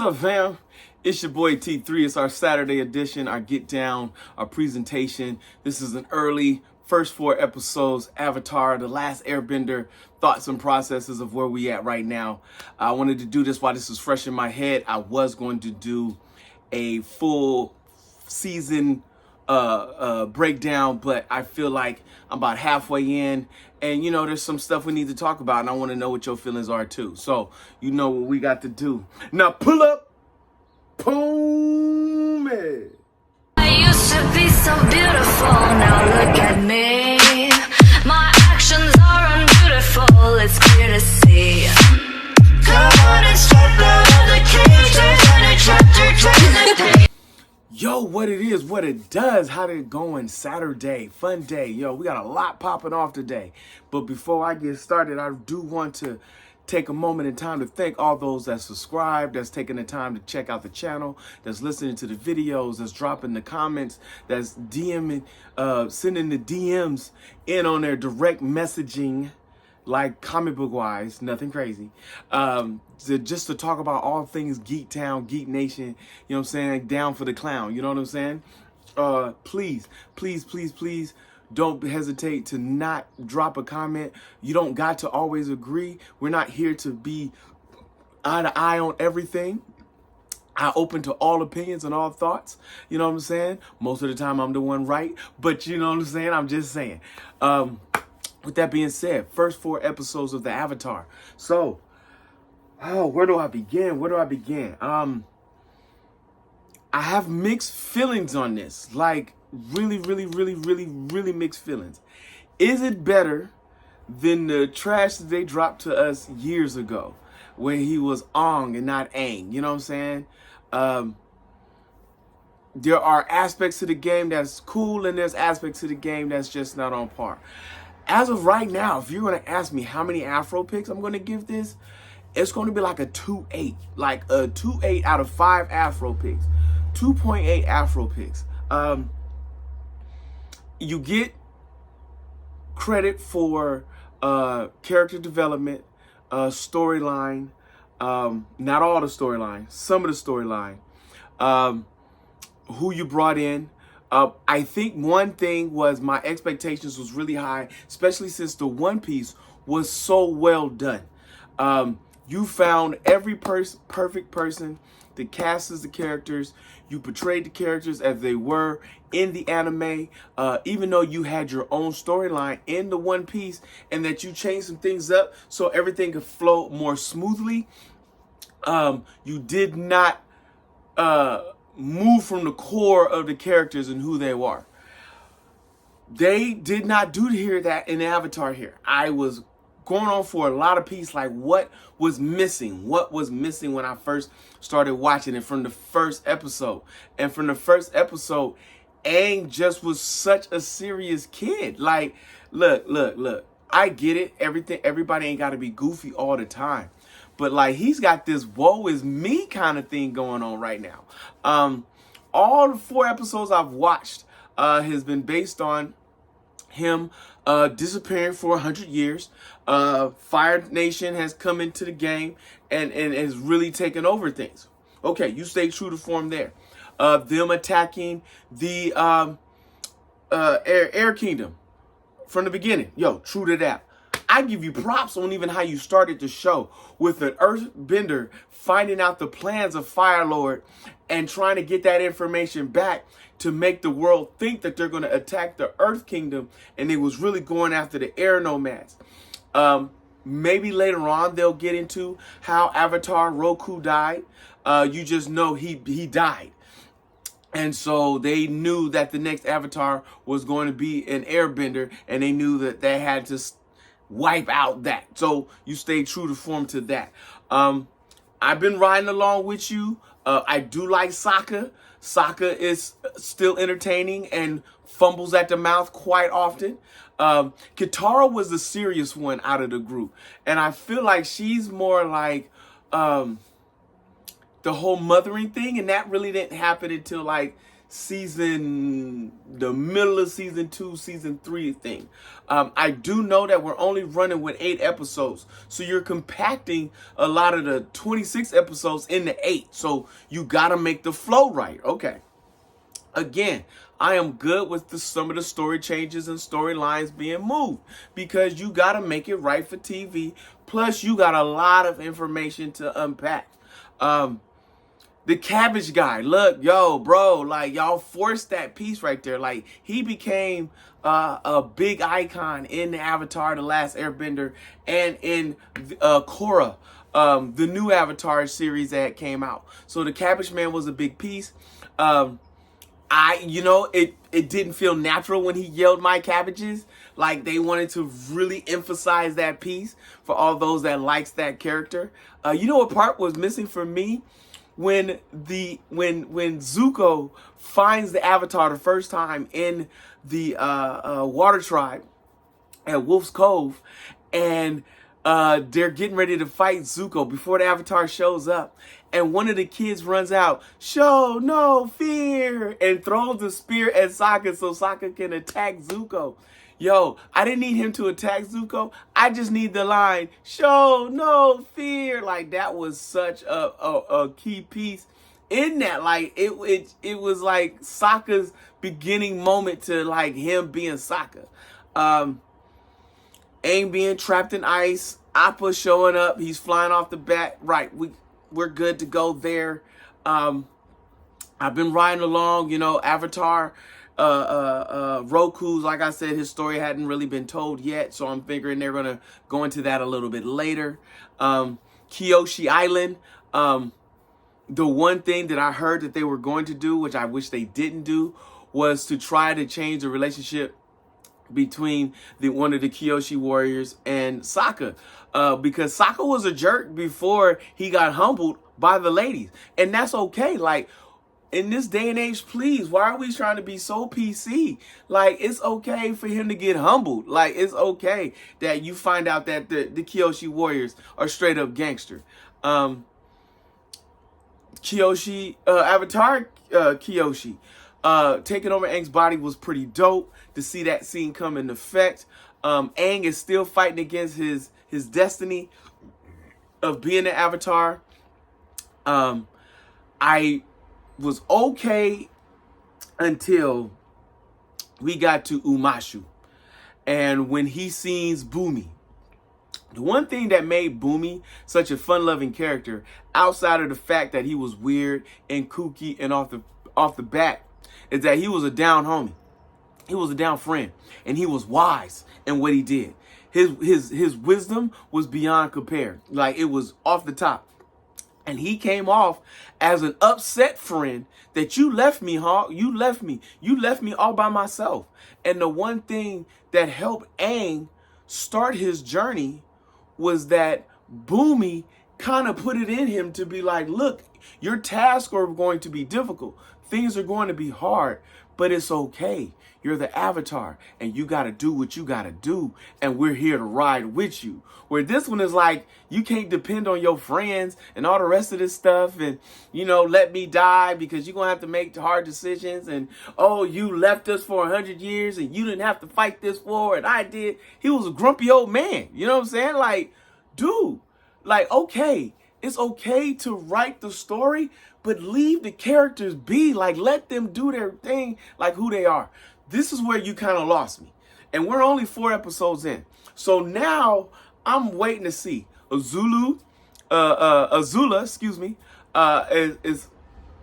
up, fam? It's your boy T3. It's our Saturday edition, our get down, our presentation. This is an early first 4 episodes, Avatar, The Last Airbender, thoughts and processes of where we at right now. I wanted to do this while this is fresh in my head. I was going to do a full season breakdown, but I feel like I'm about halfway in, and you know, there's some stuff we need to talk about, and I want to know what your feelings are too. So you know what we got to do. Now pull up, boom it. I used to be so beautiful, now look at me. My actions are unbeautiful, it's clear to see. Come on and step out of the cage, there's any chapter trying to pay. Yo, what it is, what it does, how did it going? Saturday, fun day. Yo, we got a lot popping off today. But before I get started, I do want to take a moment in time to thank all those that subscribed, that's taking the time to check out the channel, that's listening to the videos, that's dropping the comments, that's DMing, sending the DMs in on their direct messaging, like comic book wise, nothing crazy. Just to talk about all things Geek Town, Geek Nation, you know what I'm saying? Down for the clown, you know what I'm saying? Please, please, please, please don't hesitate to not drop a comment. You don't got to always agree. We're not here to be eye to eye on everything. I open to all opinions and all thoughts. You know what I'm saying? Most of the time I'm the one right, but you know what I'm saying? I'm just saying. With that being said, first 4 episodes of the Avatar. So, where do I begin? Where do I begin? I have mixed feelings on this. Like, really mixed feelings. Is it better than the trash that they dropped to us years ago, where he was Ong and not Aang? You know what I'm saying? There are aspects to the game that's cool, and there's aspects to the game that's just not on par. As of right now, if you're going to ask me how many Afro picks I'm going to give this, it's going to be like a 2.8. Like a 2.8 out of 5 Afro picks. 2.8 Afro picks. You get credit for character development, storyline, not all the storyline, some of the storyline, who you brought in. I think one thing was my expectations was really high, especially since the One Piece was so well done. You found every perfect person to cast as the characters. You portrayed the characters as they were in the anime, even though you had your own storyline in the One Piece, and that you changed some things up so everything could flow more smoothly. You did not move from the core of the characters and who they were. They did not do that in Avatar here. I was going on for a lot of pieces, like what was missing? What was missing when I first started watching it from the first episode? And from the first episode, Aang just was such a serious kid. Like, look. I get it. Everybody ain't got to be goofy all the time. But like, he's got this woe is me kind of thing going on right now. All the 4 episodes I've watched has been based on him disappearing for 100 years. Fire Nation has come into the game and has really taken over things. Okay, you stay true to form there. Them attacking the Air Kingdom from the beginning. Yo, true to that. I give you props on even how you started the show with an earthbender finding out the plans of Fire Lord and trying to get that information back to make the world think that they're going to attack the Earth Kingdom, and they was really going after the air nomads. Maybe later on they'll get into how Avatar Roku died. You just know he died. And so they knew that the next Avatar was going to be an airbender, and they knew that they had to wipe out that. So you stay true to form to that. I've been riding along with you. I do like Sokka. Sokka is still entertaining and fumbles at the mouth quite often. Katara was the serious one out of the group, and I feel like she's more like the whole mothering thing, and that really didn't happen until like the middle of season 2, season 3 thing. I do know that we're only running with 8 episodes. So you're compacting a lot of the 26 episodes into 8. So you got to make the flow right. Okay. Again, I am good with some of the story changes and storylines being moved because you got to make it right for TV. Plus, you got a lot of information to unpack. The cabbage guy, look, yo, bro, like y'all forced that piece right there. Like he became a big icon in the Avatar, The Last Airbender, and in Korra, the new Avatar series that came out. So the Cabbage Man was a big piece. It didn't feel natural when he yelled "my cabbages." Like they wanted to really emphasize that piece for all those that likes that character. You know what part was missing for me? When Zuko finds the Avatar the first time in the Water Tribe at Wolf's Cove, and they're getting ready to fight Zuko before the Avatar shows up, and one of the kids runs out, "Show no fear," and throws the spear at Sokka so Sokka can attack Zuko. Yo, I didn't need him to attack Zuko. I just need the line, "Show no fear." Like that was such a key piece in that. Like it was like Sokka's beginning moment to like him being Sokka. Aang being trapped in ice, Appa showing up, he's flying off the bat. Right, we're good to go there. I've been riding along, Avatar. Roku's, like I said, his story hadn't really been told yet, so I'm figuring they're gonna go into that a little bit later. Kyoshi Island, the one thing that I heard that they were going to do, which I wish they didn't do, was to try to change the relationship between one of the Kyoshi warriors and Sokka, because Sokka was a jerk before he got humbled by the ladies, and that's okay. Like, in this day and age, please, why are we trying to be so PC? Like, it's okay for him to get humbled. Like, it's okay that you find out that the Kyoshi warriors are straight up gangster. Kyoshi, Avatar Kyoshi, taking over Aang's body was pretty dope to see that scene come into effect. Aang is still fighting against his destiny of being an Avatar. I was okay until we got to Umashu, and when he sees Bumi. The one thing that made Bumi such a fun-loving character, outside of the fact that he was weird and kooky and off the bat, is that he was a down homie. He was a down friend, and he was wise in what he did. His wisdom was beyond compare. Like, it was off the top. And he came off as an upset friend that you left me, huh? You left me all by myself. And the one thing that helped Aang start his journey was that Bumi kind of put it in him to be like, look, your tasks are going to be difficult. Things are going to be hard, but it's okay. You're the Avatar, and you got to do what you got to do, and we're here to ride with you. Where this one is like, you can't depend on your friends and all the rest of this stuff, and, let me die because you're going to have to make hard decisions, and, oh, you left us for 100 years, and you didn't have to fight this war, and I did. He was a grumpy old man, you know what I'm saying? Like, dude, like, okay, it's okay to write the story, but leave the characters be. Like, let them do their thing like who they are. This is where you kind of lost me. And we're only 4 episodes in. So now I'm waiting to see. Azula, is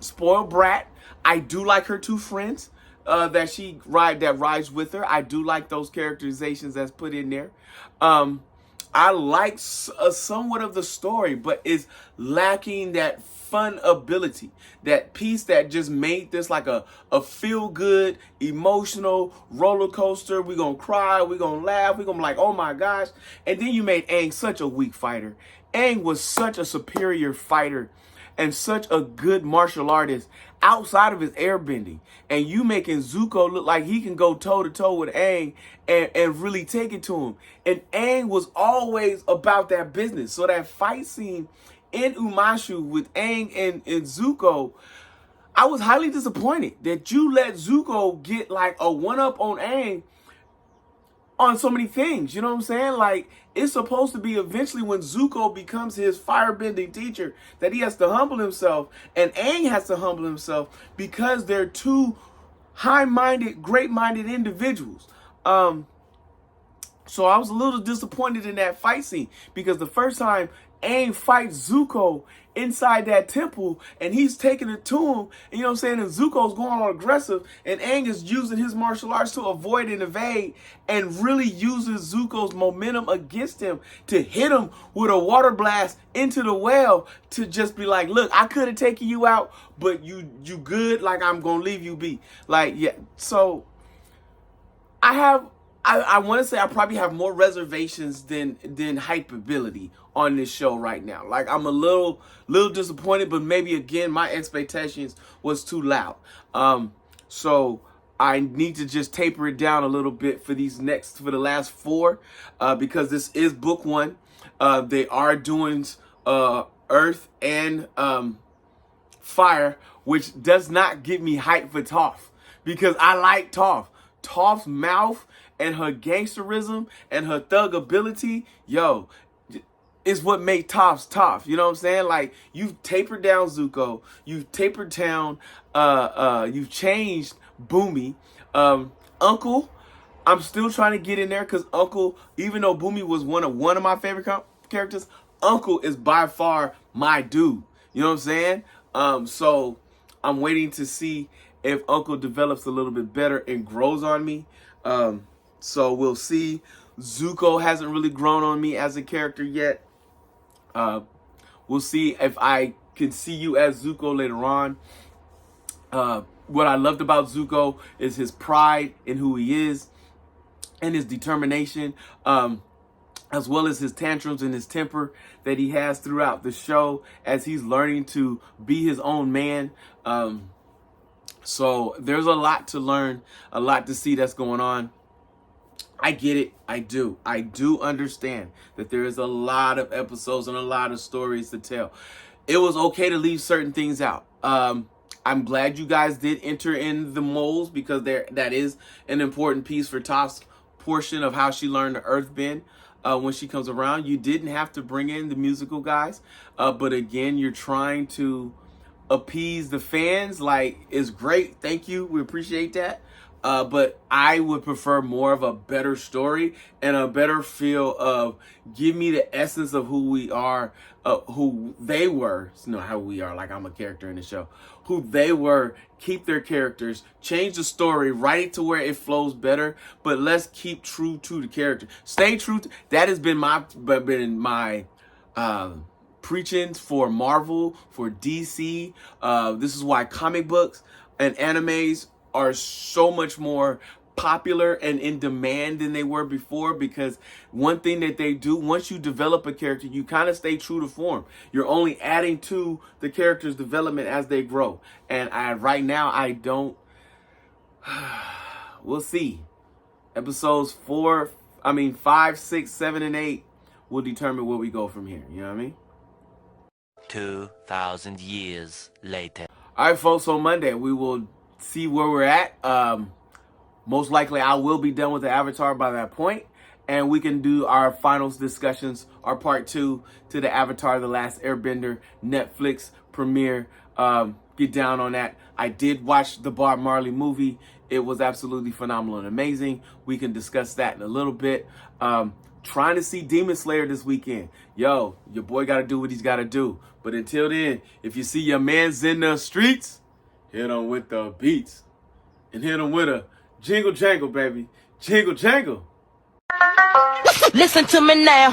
spoiled brat. I do like her 2 friends that rides with her. I do like those characterizations that's put in there. I like somewhat of the story, but it's lacking that fun ability, that piece that just made this like a feel-good, emotional roller coaster. We're going to cry, we're going to laugh, we're going to be like, oh my gosh. And then you made Aang such a weak fighter. Aang was such a superior fighter and such a good martial artist outside of his airbending. And you making Zuko look like he can go toe-to-toe with Aang and really take it to him. And Aang was always about that business. So that fight scene in Umashu with Aang and Zuko, I was highly disappointed that you let Zuko get like a one-up on Aang on so many things. You know what I'm saying? Like, it's supposed to be eventually when Zuko becomes his firebending teacher that he has to humble himself, and Aang has to humble himself because they're two high-minded, great-minded individuals. So I was a little disappointed in that fight scene because the first time Aang fights Zuko inside that temple and he's taking it to him, and you know what I'm saying, and Zuko's going on aggressive and Aang is using his martial arts to avoid and evade and really uses Zuko's momentum against him to hit him with a water blast into the well to just be like, look, I could have taken you out, but you good, like I'm gonna leave you be. Like, yeah, so I want to say I probably have more reservations than hypeability on this show right now. Like, I'm a little disappointed, but maybe again my expectations was too loud. So I need to just taper it down a little bit for the last 4, because this is book 1. They are doing Earth and Fire, which does not get me hyped for Toph because I like Toph. Toph's mouth and her gangsterism and her thug ability, yo, is what make Toph's Toph. You know what I'm saying? Like, you've tapered down Zuko, you've tapered down, you've changed Boomy. Uncle, I'm still trying to get in there because Uncle, even though Boomy was one of my favorite characters, Uncle is by far my dude. You know what I'm saying? So I'm waiting to see if Uncle develops a little bit better and grows on me. So we'll see. Zuko hasn't really grown on me as a character yet. We'll see if I can see you as Zuko later on. What I loved about Zuko is his pride in who he is and his determination, as well as his tantrums and his temper that he has throughout the show as he's learning to be his own man. So there's a lot to learn, a lot to see that's going on. I get it. I do understand that there is a lot of episodes and a lot of stories to tell. It was okay to leave certain things out. I'm glad you guys did enter in the moles because that is an important piece for Toph's portion of how she learned the earthbend. When she comes around, you didn't have to bring in the musical guys. But again, you're trying to appease the fans. Like, it's great. Thank you. We appreciate that. But I would prefer more of a better story and a better feel of give me the essence of who we are, who they were. It's not how we are, like I'm a character in the show. Who they were, keep their characters, change the story, write it to where it flows better, but let's keep true to the character. Stay true. That has been my preaching for Marvel, for DC. This is why comic books and animes are so much more popular and in demand than they were before, because one thing that they do, once you develop a character, you kind of stay true to form. You're only adding to the character's development as they grow. And right now, I don't. We'll see. Episodes 5, 6, 7, and 8 will determine where we go from here. You know what I mean? 2,000 years later. All right, folks. On Monday, we will see where we're at. Most likely I will be done with the Avatar by that point, and we can do our finals discussions, our part 2 to the Avatar, The Last Airbender Netflix premiere. Get down on that. I did watch the Bob Marley movie. It was absolutely phenomenal and amazing. We can discuss that in a little bit. Trying to see Demon Slayer this weekend. Yo, your boy got to do what he's got to do. But until then, if you see your mans in the streets, hit him with the beats and hit him with a jingle jangle, baby. Jingle jangle. Listen to me now.